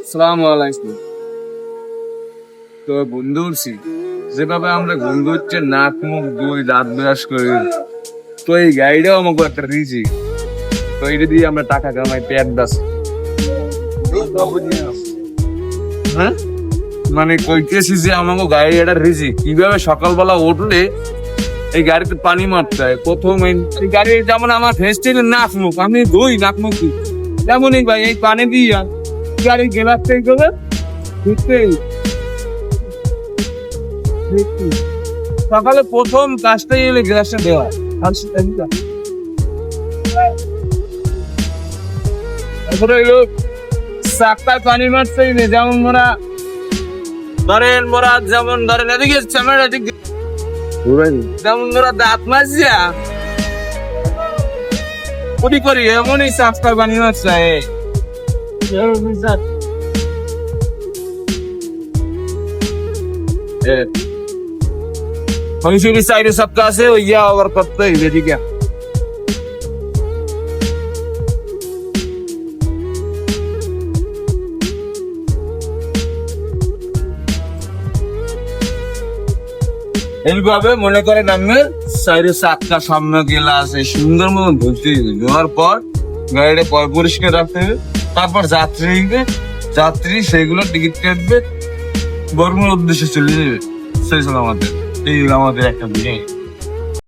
আসসালামু আলাইকুম। তো বন্ধু উঠছি, যেভাবে আমরা বন্ধু হচ্ছে নাক মুখ দুই দাঁত ব্রাশ করি, তো এই গাড়িটাও আমাকে একটা দিয়েছি। তো এটা দিয়ে আমরা টাকা কামাই, পেট দাস। হ্যাঁ, মানে কইতেছি যে আমাকে গাড়ি এটা রিজি কিভাবে সকালবেলা উঠলে এই গাড়িতে পানি মারতে হয়। প্রথম এই গাড়ি যেমন আমার ফেস্টিভ্যাল নাক মুখ, আমি ধুই নাক মুখ দিই, তেমনই ভাই এই পানি দিয়ে গাড়ি গেলার থেকে করে সকালে প্রথম কাজটাই হলো গ্লাসটা দেওয়া। তারপরে হইলো চাক্কায় পানি মারতেই নেই, যেমন ধরেন এদিকে যেমন দাঁত মাজিয়া পুরি করি, এমনই চাক্কায় পানি মারছে। भी साइड सबका से या और करते ही ठीक है। এইভাবে মনে করেন আমি সাইডে সাতটা সামনে গেলা আছে সুন্দর মতো ধুতে দেওয়ার পর গাড়িটা পরিষ্কার রাখতে হবে। তারপর যাত্রী সেইগুলো টিকিট কাটবে, বর্মর উদ্দেশ্যে চলে যাবে। সেই আমাদের একটা বিয়ে।